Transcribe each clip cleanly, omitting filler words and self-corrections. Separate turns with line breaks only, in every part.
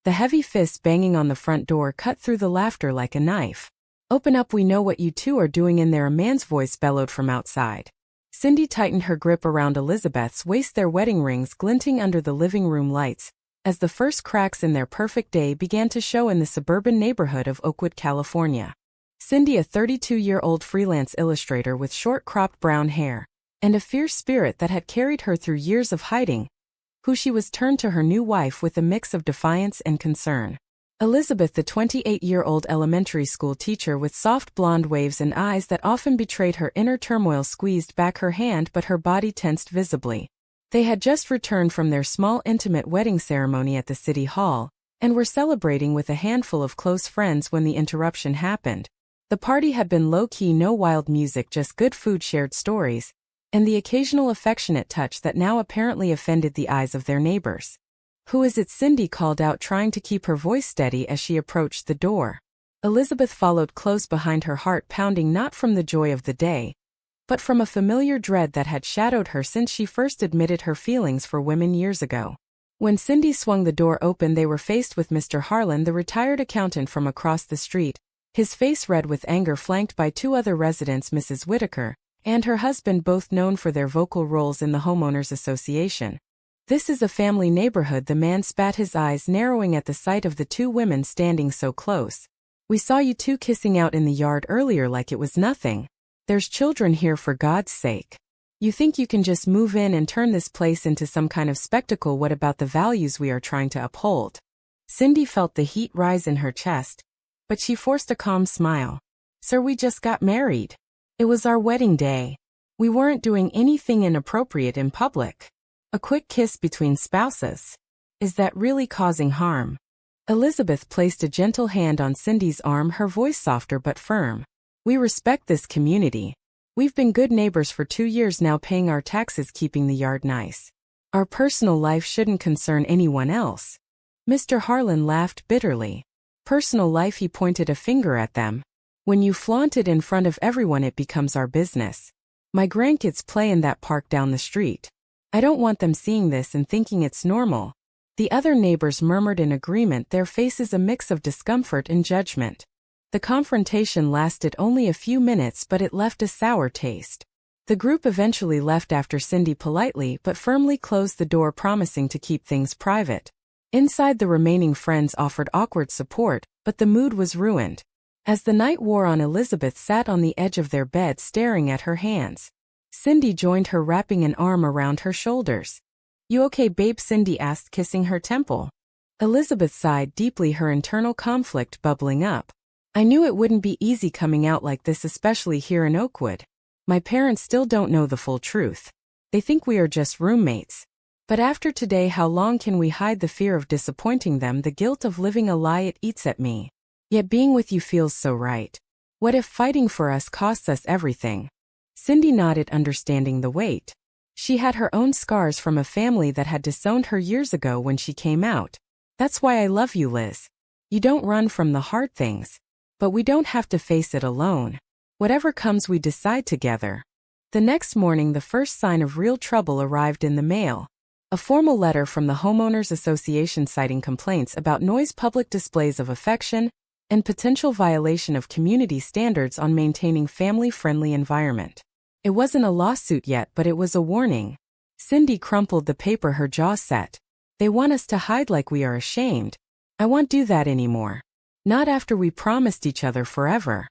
The heavy fist banging on the front door cut through the laughter like a knife. "Open up, we know what you two are doing in there," a man's voice bellowed from outside. Cindy tightened her grip around Elizabeth's waist, their wedding rings glinting under the living room lights, as the first cracks in their perfect day began to show in the suburban neighborhood of Oakwood, California. Cindy, a 32-year-old freelance illustrator with short-cropped brown hair and a fierce spirit that had carried her through years of hiding, who she was, turned to her new wife with a mix of defiance and concern. Elizabeth, the 28-year-old elementary school teacher with soft blonde waves and eyes that often betrayed her inner turmoil, squeezed back her hand, but her body tensed visibly. They had just returned from their small intimate wedding ceremony at the city hall, and were celebrating with a handful of close friends when the interruption happened. The party had been low-key, no wild music, just good food, shared stories, and the occasional affectionate touch that now apparently offended the eyes of their neighbors. "Who is it?" Cindy called out, trying to keep her voice steady as she approached the door. Elizabeth followed close behind, her heart pounding, not from the joy of the day, but from a familiar dread that had shadowed her since she first admitted her feelings for women years ago. When Cindy swung the door open, they were faced with Mr. Harlan, the retired accountant from across the street, his face red with anger, flanked by two other residents, Mrs. Whitaker and her husband, both known for their vocal roles in the homeowners association. "This is a family neighborhood," the man spat, his eyes narrowing at the sight of the two women standing so close. "We saw you two kissing out in the yard earlier like it was nothing. There's children here, for God's sake. You think you can just move in and turn this place into some kind of spectacle? What about the values we are trying to uphold?" Cindy felt the heat rise in her chest, but she forced a calm smile. "Sir, we just got married. It was our wedding day. We weren't doing anything inappropriate in public. A quick kiss between spouses. Is that really causing harm?" Elizabeth placed a gentle hand on Cindy's arm, her voice softer but firm. "We respect this community. We've been good neighbors for 2 years now, paying our taxes, keeping the yard nice. Our personal life shouldn't concern anyone else." Mr. Harlan laughed bitterly. "Personal life?" He pointed a finger at them. "When you flaunt it in front of everyone, it becomes our business. My grandkids play in that park down the street. I don't want them seeing this and thinking it's normal." The other neighbors murmured in agreement, their faces a mix of discomfort and judgment. The confrontation lasted only a few minutes, but it left a sour taste. The group eventually left after Cindy politely but firmly closed the door, promising to keep things private. Inside, the remaining friends offered awkward support, but the mood was ruined. As the night wore on, Elizabeth sat on the edge of their bed, staring at her hands. Cindy joined her, wrapping an arm around her shoulders. "You okay, babe?" Cindy asked, kissing her temple. Elizabeth sighed deeply, her internal conflict bubbling up. "I knew it wouldn't be easy coming out like this, especially here in Oakwood. My parents still don't know the full truth. They think we are just roommates. But after today, how long can we hide the fear of disappointing them, the guilt of living a lie? It eats at me. Yet being with you feels so right. What if fighting for us costs us everything?" Cindy nodded, understanding the weight. She had her own scars from a family that had disowned her years ago when she came out. "That's why I love you, Liz. You don't run from the hard things. But we don't have to face it alone. Whatever comes, we decide together." The next morning, the first sign of real trouble arrived in the mail. A formal letter from the Homeowners Association citing complaints about noise, public displays of affection, and potential violation of community standards on maintaining family-friendly environment. It wasn't a lawsuit yet, but it was a warning. Cindy crumpled the paper, her jaw set. "They want us to hide like we are ashamed. I won't do that anymore. Not after we promised each other forever."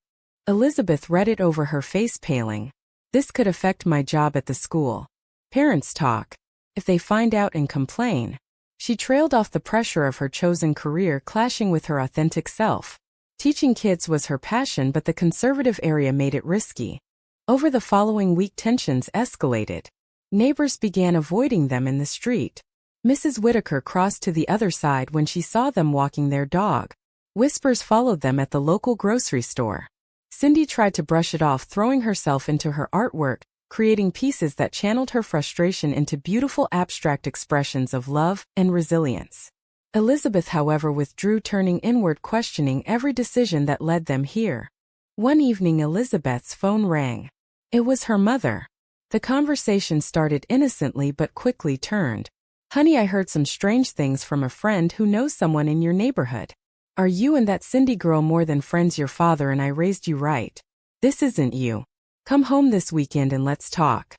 Elizabeth read it over, her face paling. "This could affect my job at the school. Parents talk. If they find out and complain." She trailed off, the pressure of her chosen career clashing with her authentic self. Teaching kids was her passion, but the conservative area made it risky. Over the following week, tensions escalated. Neighbors began avoiding them in the street. Mrs. Whitaker crossed to the other side when she saw them walking their dog. Whispers followed them at the local grocery store. Cindy tried to brush it off, throwing herself into her artwork, creating pieces that channeled her frustration into beautiful abstract expressions of love and resilience. Elizabeth, however, withdrew, turning inward, questioning every decision that led them here. One evening, Elizabeth's phone rang. It was her mother. The conversation started innocently but quickly turned. Honey, I heard some strange things from a friend who knows someone in your neighborhood. Are you and that Cindy girl more than friends? Your father and I raised you right. This isn't you. Come home this weekend and let's talk.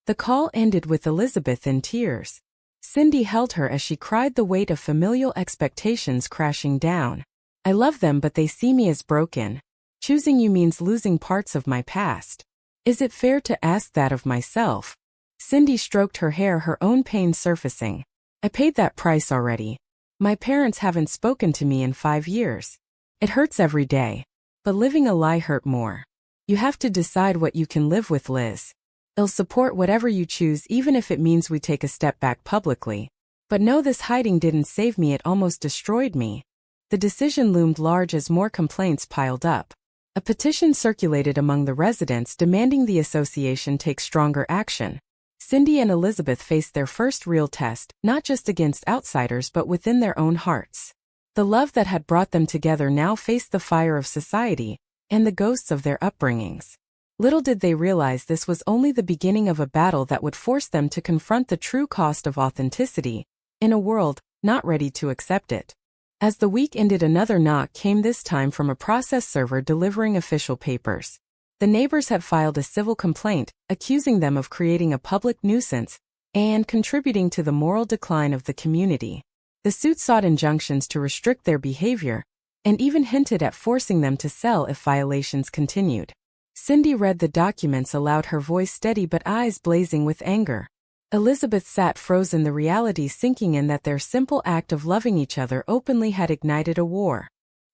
The call ended with Elizabeth in tears. Cindy held her as she cried, the weight of familial expectations crashing down. I love them, but they see me as broken. Choosing you means losing parts of my past. Is it fair to ask that of myself? Cindy stroked her hair, her own pain surfacing. I paid that price already. My parents haven't spoken to me in 5 years. It hurts every day. But living a lie hurt more. You have to decide what you can live with, Liz. I'll support whatever you choose, even if it means we take a step back publicly. But no, this hiding didn't save me, it almost destroyed me. The decision loomed large as more complaints piled up. A petition circulated among the residents demanding the association take stronger action. Cindy and Elizabeth faced their first real test, not just against outsiders but within their own hearts. The love that had brought them together now faced the fire of society and the ghosts of their upbringings. Little did they realize this was only the beginning of a battle that would force them to confront the true cost of authenticity in a world not ready to accept it. As the week ended, another knock came, this time from a process server delivering official papers. The neighbors had filed a civil complaint, accusing them of creating a public nuisance and contributing to the moral decline of the community. The suit sought injunctions to restrict their behavior and even hinted at forcing them to sell if violations continued. Cindy read the documents aloud, her voice steady but eyes blazing with anger. Elizabeth sat frozen, the reality sinking in that their simple act of loving each other openly had ignited a war.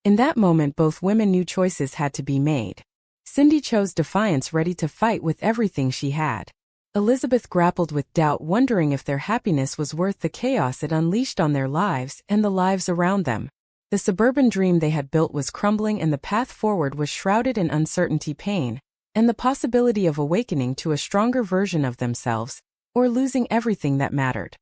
In that moment, both women knew choices had to be made. Cindy chose defiance, ready to fight with everything she had. Elizabeth grappled with doubt, wondering if their happiness was worth the chaos it unleashed on their lives and the lives around them. The suburban dream they had built was crumbling, and the path forward was shrouded in uncertainty, pain, and the possibility of awakening to a stronger version of themselves, or losing everything that mattered.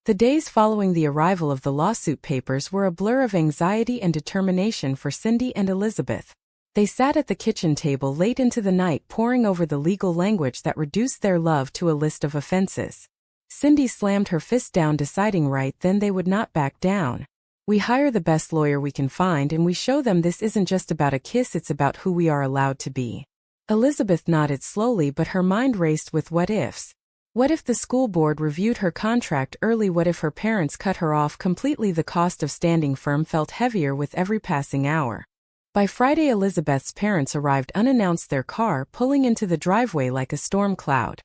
The days following the arrival of the lawsuit papers were a blur of anxiety and determination for Cindy and Elizabeth. They sat at the kitchen table late into the night, poring over the legal language that reduced their love to a list of offenses. Cindy slammed her fist down, deciding right then they would not back down. We hire the best lawyer we can find, and we show them this isn't just about a kiss, it's about who we are allowed to be. Elizabeth nodded slowly, but her mind raced with what ifs. What if the school board reviewed her contract early? What if her parents cut her off completely? The cost of standing firm felt heavier with every passing hour. By Friday, Elizabeth's parents arrived unannounced, their car pulling into the driveway like a storm cloud.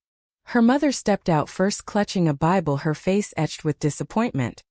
Her mother stepped out first, clutching a Bible, her face etched with disappointment.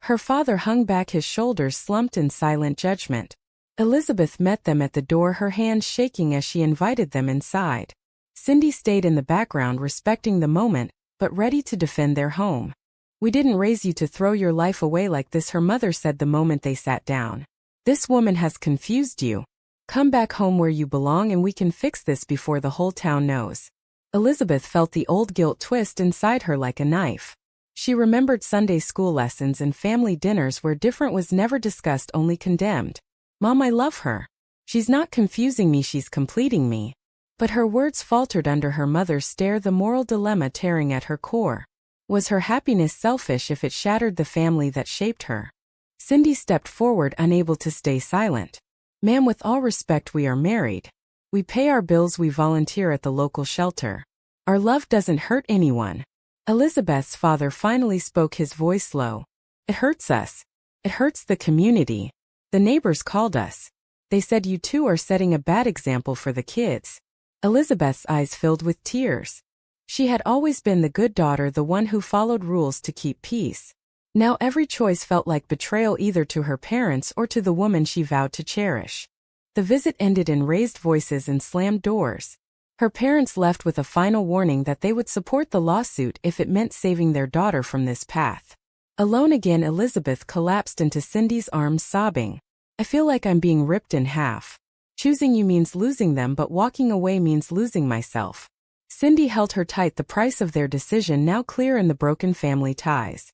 Her father hung back, his shoulders slumped in silent judgment. Elizabeth met them at the door, her hands shaking as she invited them inside. Cindy stayed in the background, respecting the moment, but ready to defend their home. We didn't raise you to throw your life away like this, her mother said the moment they sat down. This woman has confused you. Come back home where you belong and we can fix this before the whole town knows. Elizabeth felt the old guilt twist inside her like a knife. She remembered Sunday school lessons and family dinners where different was never discussed, only condemned. Mom, I love her. She's not confusing me, she's completing me. But her words faltered under her mother's stare, the moral dilemma tearing at her core. Was her happiness selfish if it shattered the family that shaped her? Cindy stepped forward, unable to stay silent. Ma'am, with all respect, we are married. We pay our bills, we volunteer at the local shelter. Our love doesn't hurt anyone. Elizabeth's father finally spoke, his voice low. It hurts us. It hurts the community. The neighbors called us. They said you two are setting a bad example for the kids. Elizabeth's eyes filled with tears. She had always been the good daughter, the one who followed rules to keep peace. Now every choice felt like betrayal, either to her parents or to the woman she vowed to cherish. The visit ended in raised voices and slammed doors. Her parents left with a final warning that they would support the lawsuit if it meant saving their daughter from this path. Alone again, Elizabeth collapsed into Cindy's arms, sobbing. I feel like I'm being ripped in half. Choosing you means losing them, but walking away means losing myself. Cindy held her tight, the price of their decision now clear in the broken family ties.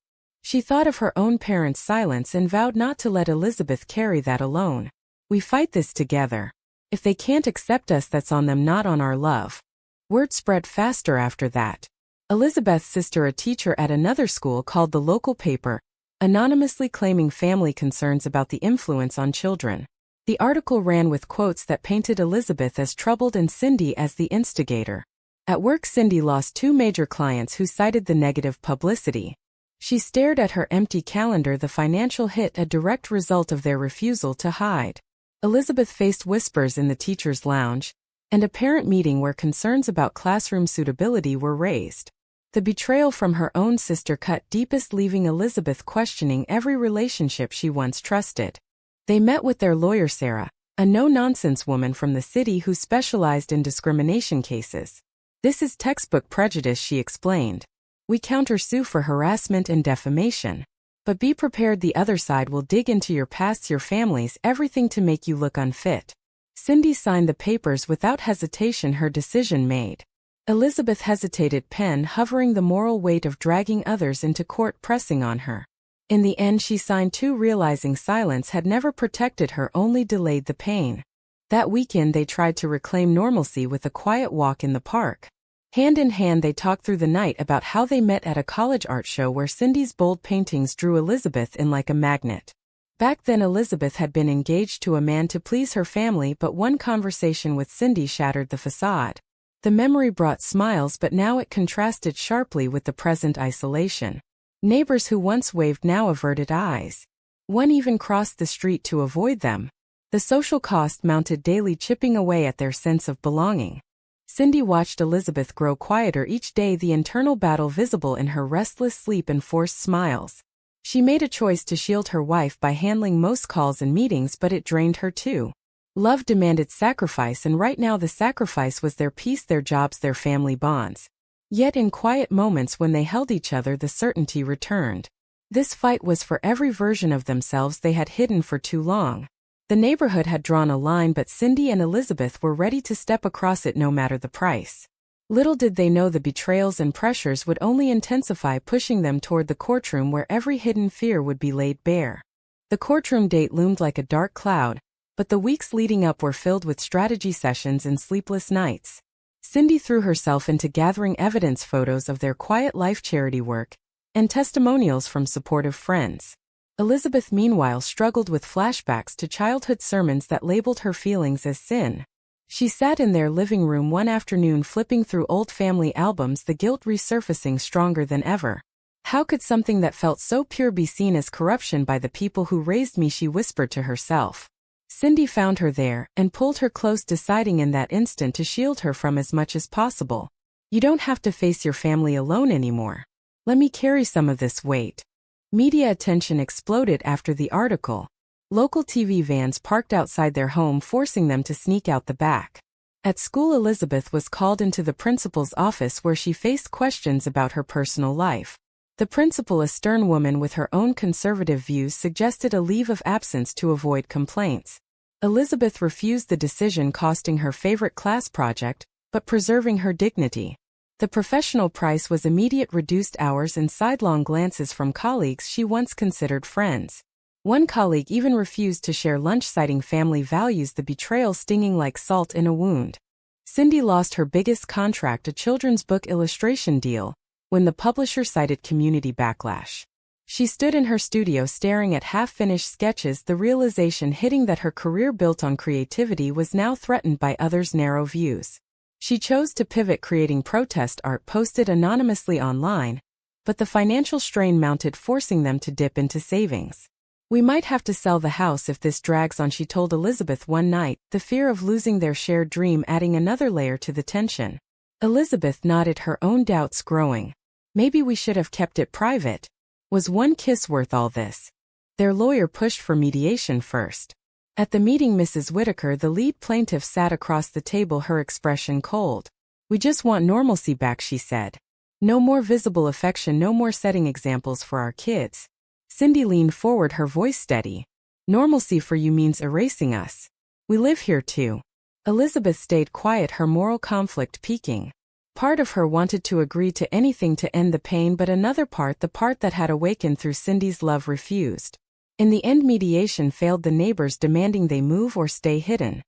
She thought of her own parents' silence and vowed not to let Elizabeth carry that alone. We fight this together. If they can't accept us, that's on them, not on our love. Word spread faster after that. Elizabeth's sister, a teacher at another school, called the local paper, anonymously claiming family concerns about the influence on children. The article ran with quotes that painted Elizabeth as troubled and Cindy as the instigator. At work, Cindy lost two major clients who cited the negative publicity. She stared at her empty calendar, the financial hit a direct result of their refusal to hide. Elizabeth faced whispers in the teacher's lounge, and a parent meeting where concerns about classroom suitability were raised. The betrayal from her own sister cut deepest, leaving Elizabeth questioning every relationship she once trusted. They met with their lawyer, Sarah, a no-nonsense woman from the city who specialized in discrimination cases. "This is textbook prejudice," she explained. "We countersue for harassment and defamation. But be prepared, the other side will dig into your pasts, your families, everything to make you look unfit." Cindy signed the papers without hesitation, her decision made. Elizabeth hesitated, pen hovering, the moral weight of dragging others into court pressing on her. In the end, she signed too, realizing silence had never protected her, only delayed the pain. That weekend they tried to reclaim normalcy with a quiet walk in the park. Hand in hand they talked through the night about how they met at a college art show where Cindy's bold paintings drew Elizabeth in like a magnet. Back then Elizabeth had been engaged to a man to please her family, but one conversation with Cindy shattered the facade. The memory brought smiles, but now it contrasted sharply with the present isolation. Neighbors who once waved now averted eyes. One even crossed the street to avoid them. The social cost mounted daily, chipping away at their sense of belonging. Cindy watched Elizabeth grow quieter each day, the internal battle visible in her restless sleep and forced smiles. She made a choice to shield her wife by handling most calls and meetings, but it drained her too. Love demanded sacrifice, and right now the sacrifice was their peace, their jobs, their family bonds. Yet in quiet moments when they held each other, the certainty returned. This fight was for every version of themselves they had hidden for too long. The neighborhood had drawn a line, but Cindy and Elizabeth were ready to step across it no matter the price. Little did they know the betrayals and pressures would only intensify, pushing them toward the courtroom where every hidden fear would be laid bare. The courtroom date loomed like a dark cloud, but the weeks leading up were filled with strategy sessions and sleepless nights. Cindy threw herself into gathering evidence, photos of their quiet life, charity work, and testimonials from supportive friends. Elizabeth, meanwhile, struggled with flashbacks to childhood sermons that labeled her feelings as sin. She sat in their living room one afternoon flipping through old family albums, the guilt resurfacing stronger than ever. "How could something that felt so pure be seen as corruption by the people who raised me?" she whispered to herself. Cindy found her there and pulled her close, deciding in that instant to shield her from as much as possible. "You don't have to face your family alone anymore. Let me carry some of this weight." Media attention exploded after the article. Local TV vans parked outside their home, forcing them to sneak out the back. At school, Elizabeth was called into the principal's office where she faced questions about her personal life. The principal, a stern woman with her own conservative views, suggested a leave of absence to avoid complaints. Elizabeth refused the decision, costing her favorite class project, but preserving her dignity. The professional price was immediate: reduced hours and sidelong glances from colleagues she once considered friends. One colleague even refused to share lunch, citing family values, the betrayal stinging like salt in a wound. Cindy lost her biggest contract, a children's book illustration deal, when the publisher cited community backlash. She stood in her studio staring at half-finished sketches, the realization hitting that her career built on creativity was now threatened by others' narrow views. She chose to pivot, creating protest art posted anonymously online, but the financial strain mounted, forcing them to dip into savings. "We might have to sell the house if this drags on," she told Elizabeth one night, the fear of losing their shared dream adding another layer to the tension. Elizabeth nodded, her own doubts growing. "Maybe we should have kept it private. Was one kiss worth all this?" Their lawyer pushed for mediation first. At the meeting, Mrs. Whitaker, the lead plaintiff, sat across the table, her expression cold. "We just want normalcy back," she said. "No more visible affection, no more setting examples for our kids." Cindy leaned forward, her voice steady. "Normalcy for you means erasing us. We live here too." Elizabeth stayed quiet, her moral conflict peaking. Part of her wanted to agree to anything to end the pain, but another part, the part that had awakened through Cindy's love, refused. In the end, mediation failed, the neighbors demanding they move or stay hidden.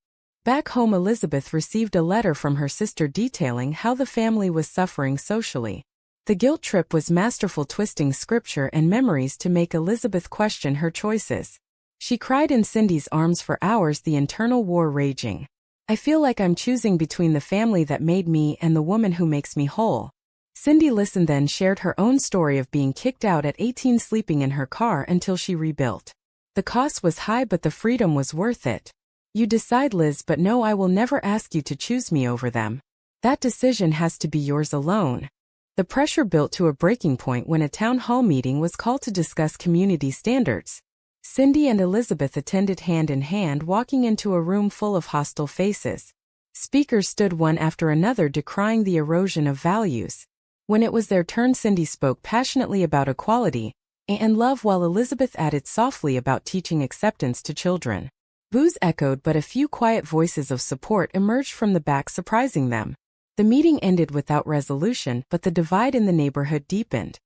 Back home, Elizabeth received a letter from her sister detailing how the family was suffering socially. The guilt trip was masterful, twisting scripture and memories to make Elizabeth question her choices. She cried in Cindy's arms for hours, the internal war raging. I feel like I'm choosing between the family that made me and the woman who makes me whole. Cindy listened, then shared her own story of being kicked out at 18, sleeping in her car until she rebuilt. The cost was high, but the freedom was worth it. You decide, Liz, but no, I will never ask you to choose me over them. That decision has to be yours alone. The pressure built to a breaking point when a town hall meeting was called to discuss community standards. Cindy and Elizabeth attended hand in hand, walking into a room full of hostile faces. Speakers stood one after another, decrying the erosion of values. When it was their turn, Cindy spoke passionately about equality and love, while Elizabeth added softly about teaching acceptance to children. Boos echoed, but a few quiet voices of support emerged from the back, surprising them. The meeting ended without resolution, but the divide in the neighborhood deepened.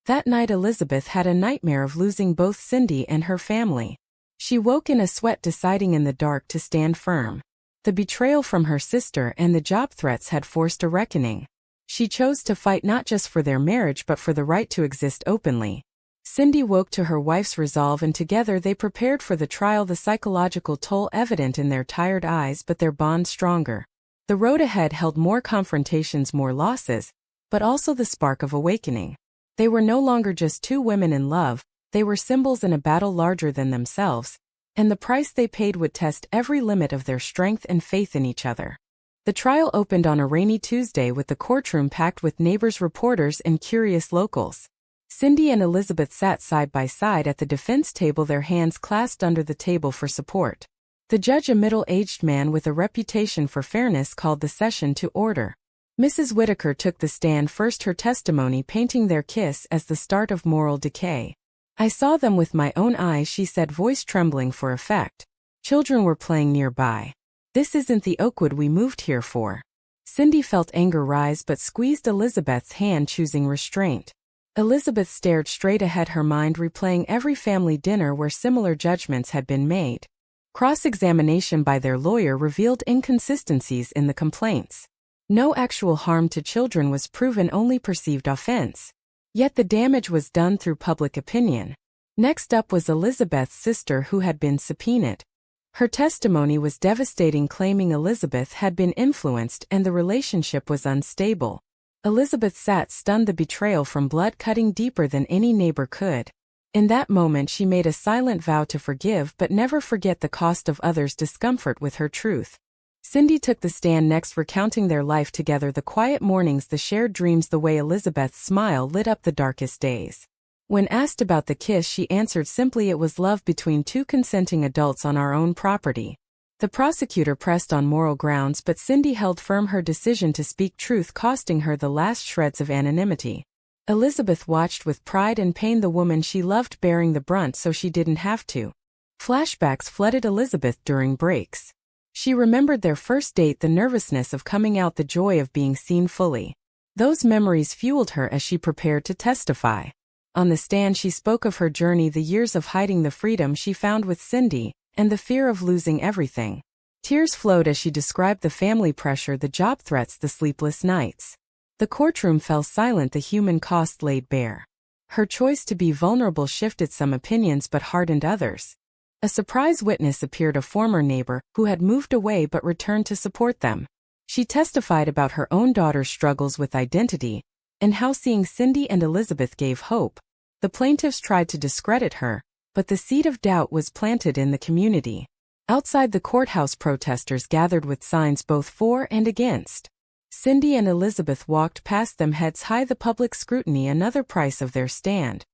That night, Elizabeth had a nightmare of losing both Cindy and her family. She woke in a sweat, deciding in the dark to stand firm. The betrayal from her sister and the job threats had forced a reckoning. She chose to fight, not just for their marriage but for the right to exist openly. Cindy woke to her wife's resolve, and together they prepared for the trial, the psychological toll evident in their tired eyes, but their bond stronger. The road ahead held more confrontations, more losses, but also the spark of awakening. They were no longer just two women in love, they were symbols in a battle larger than themselves, and the price they paid would test every limit of their strength and faith in each other. The trial opened on a rainy Tuesday, with the courtroom packed with neighbors, reporters, and curious locals. Cindy and Elizabeth sat side by side at the defense table, their hands clasped under the table for support. The judge, a middle-aged man with a reputation for fairness, called the session to order. Mrs. Whitaker took the stand first, her testimony painting their kiss as the start of moral decay. I saw them with my own eyes, she said, voice trembling for effect. Children were playing nearby. This isn't the Oakwood we moved here for. Cindy felt anger rise but squeezed Elizabeth's hand, choosing restraint. Elizabeth stared straight ahead, her mind replaying every family dinner where similar judgments had been made. Cross-examination by their lawyer revealed inconsistencies in the complaints. No actual harm to children was proven, only perceived offense. Yet the damage was done through public opinion. Next up was Elizabeth's sister, who had been subpoenaed. Her testimony was devastating, claiming Elizabeth had been influenced and the relationship was unstable. Elizabeth sat stunned, the betrayal from blood cutting deeper than any neighbor could. In that moment she made a silent vow to forgive but never forget the cost of others' discomfort with her truth. Cindy took the stand next, recounting their life together, the quiet mornings, the shared dreams, the way Elizabeth's smile lit up the darkest days. When asked about the kiss, she answered simply, it was love between two consenting adults on our own property. The prosecutor pressed on moral grounds, but Cindy held firm, her decision to speak truth costing her the last shreds of anonymity. Elizabeth watched with pride and pain, the woman she loved bearing the brunt so she didn't have to. Flashbacks flooded Elizabeth during breaks. She remembered their first date, the nervousness of coming out, the joy of being seen fully. Those memories fueled her as she prepared to testify. On the stand she spoke of her journey, the years of hiding, the freedom she found with Cindy, and the fear of losing everything. Tears flowed as she described the family pressure, the job threats, the sleepless nights. The courtroom fell silent, the human cost laid bare. Her choice to be vulnerable shifted some opinions but hardened others. A surprise witness appeared, a former neighbor, who had moved away but returned to support them. She testified about her own daughter's struggles with identity, and how seeing Cindy and Elizabeth gave hope. The plaintiffs tried to discredit her, but the seed of doubt was planted in the community. Outside the courthouse, protesters gathered with signs both for and against. Cindy and Elizabeth walked past them, heads high, the public scrutiny another price of their stand.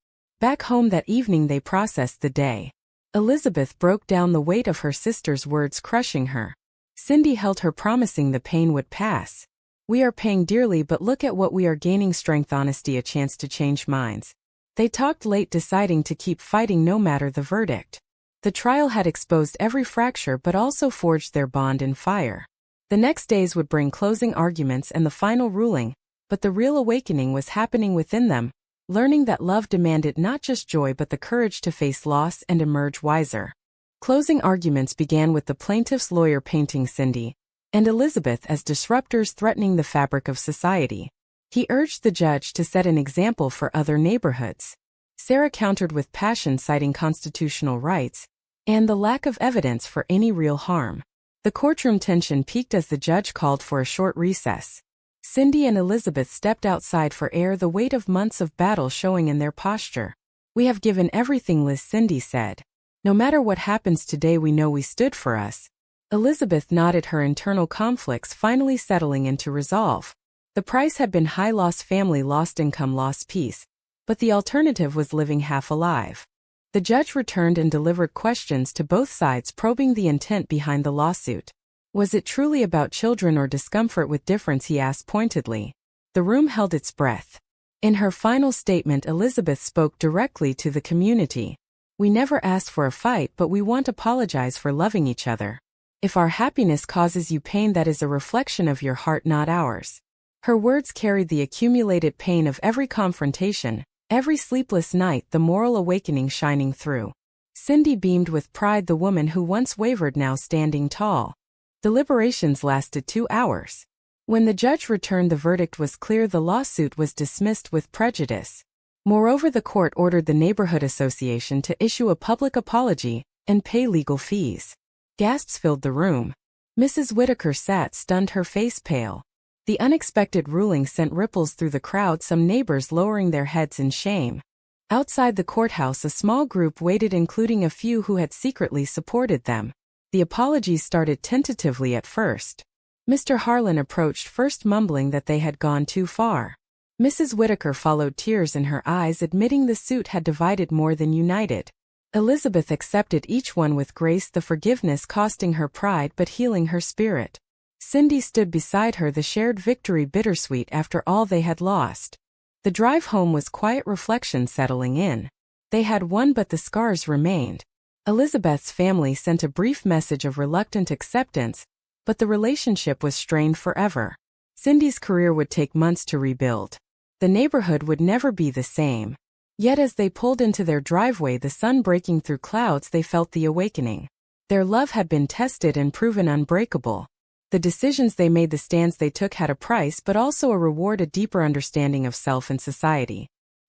Back home that evening they processed the day. Elizabeth broke down, the weight of her sister's words crushing her. Cindy held her, promising the pain would pass. We are paying dearly, but look at what we are gaining: strength, honesty, a chance to change minds. They talked late, deciding to keep fighting no matter the verdict. The trial had exposed every fracture but also forged their bond in fire. The next days would bring closing arguments and the final ruling, but the real awakening was happening within them, learning that love demanded not just joy but the courage to face loss and emerge wiser. Closing arguments began with the plaintiff's lawyer painting Cindy and Elizabeth as disruptors threatening the fabric of society. He urged the judge to set an example for other neighborhoods. Sarah countered with passion, citing constitutional rights and the lack of evidence for any real harm. The courtroom tension peaked as the judge called for a short recess. Cindy and Elizabeth stepped outside for air, the weight of months of battle showing in their posture. "We have given everything," Cindy said. "No matter what happens today, we know we stood for us." Elizabeth nodded, her internal conflicts finally settling into resolve. The price had been high: lost family, lost income, lost peace. But the alternative was living half alive. The judge returned and delivered questions to both sides, probing the intent behind the lawsuit. Was it truly about children or discomfort with difference, he asked pointedly. The room held its breath. In her final statement, Elizabeth spoke directly to the community. "We never asked for a fight, but we want to apologize for loving each other. If our happiness causes you pain, that is a reflection of your heart, not ours." Her words carried the accumulated pain of every confrontation, every sleepless night, the moral awakening shining through. Cindy beamed with pride, the woman who once wavered now standing tall. Deliberations lasted 2 hours. When the judge returned, the verdict was clear: the lawsuit was dismissed with prejudice. Moreover, the court ordered the neighborhood association to issue a public apology and pay legal fees. Gasps filled the room. Mrs. Whitaker sat stunned, her face pale. The unexpected ruling sent ripples through the crowd, some neighbors lowering their heads in shame. Outside the courthouse, a small group waited, including a few who had secretly supported them. The apologies started tentatively at first. Mr. Harlan approached first, mumbling that they had gone too far. Mrs. Whitaker followed, tears in her eyes, admitting the suit had divided more than united. Elizabeth accepted each one with grace, the forgiveness costing her pride but healing her spirit. Cindy stood beside her, the shared victory bittersweet after all they had lost. The drive home was quiet, reflection settling in. They had won, but the scars remained. Elizabeth's family sent a brief message of reluctant acceptance, but the relationship was strained forever. Cindy's career would take months to rebuild. The neighborhood would never be the same. Yet as they pulled into their driveway, the sun breaking through clouds, they felt the awakening. Their love had been tested and proven unbreakable. The decisions they made, the stands they took, had a price, but also a reward: a deeper understanding of self and society.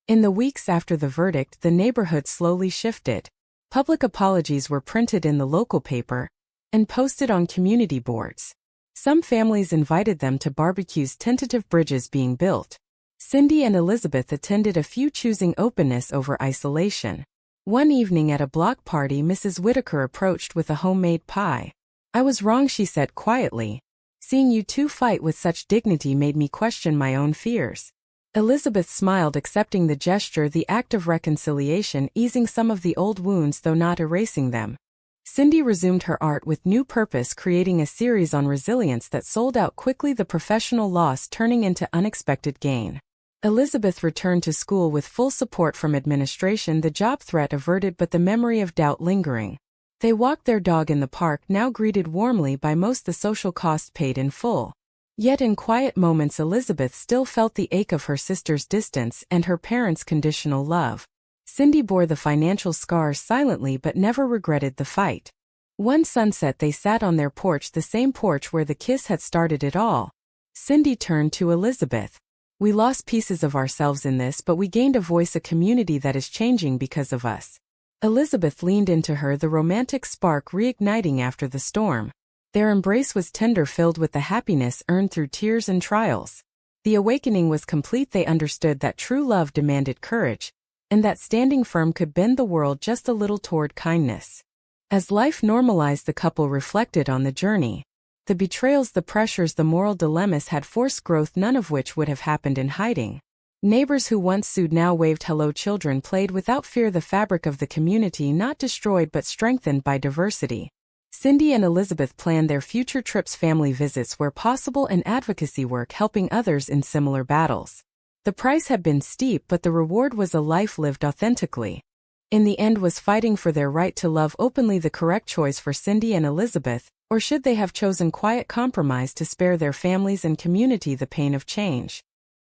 In the weeks after the verdict, the neighborhood slowly shifted. Public apologies were printed in the local paper and posted on community boards. Some families invited them to barbecues, tentative bridges being built. Cindy and Elizabeth attended a few, choosing openness over isolation. One evening at a block party, Mrs. Whitaker approached with a homemade pie. "I was wrong," she said quietly. "Seeing you two fight with such dignity made me question my own fears." Elizabeth smiled, accepting the gesture, the act of reconciliation, easing some of the old wounds though not erasing them. Cindy resumed her art with new purpose, creating a series on resilience that sold out quickly, the professional loss turning into unexpected gain. Elizabeth returned to school with full support from administration, the job threat averted but the memory of doubt lingering. They walked their dog in the park, now greeted warmly by most, the social cost paid in full. Yet in quiet moments, Elizabeth still felt the ache of her sister's distance and her parents' conditional love. Cindy bore the financial scars silently but never regretted the fight. One sunset, they sat on their porch, the same porch where the kiss had started it all. Cindy turned to Elizabeth. "We lost pieces of ourselves in this, but we gained a voice, a community that is changing because of us." Elizabeth leaned into her, the romantic spark reigniting after the storm. Their embrace was tender, filled with the happiness earned through tears and trials. The awakening was complete. They understood that true love demanded courage, and that standing firm could bend the world just a little toward kindness. As life normalized, the couple reflected on the journey. The betrayals, the pressures, the moral dilemmas had forced growth, none of which would have happened in hiding. Neighbors who once sued now waved hello. Children played without fear, the fabric of the community not destroyed but strengthened by diversity. Cindy and Elizabeth planned their future trips, family visits where possible, and advocacy work helping others in similar battles. The price had been steep, but the reward was a life lived authentically. In the end, was fighting for their right to love openly the correct choice for Cindy and Elizabeth, or should they have chosen quiet compromise to spare their families and community the pain of change?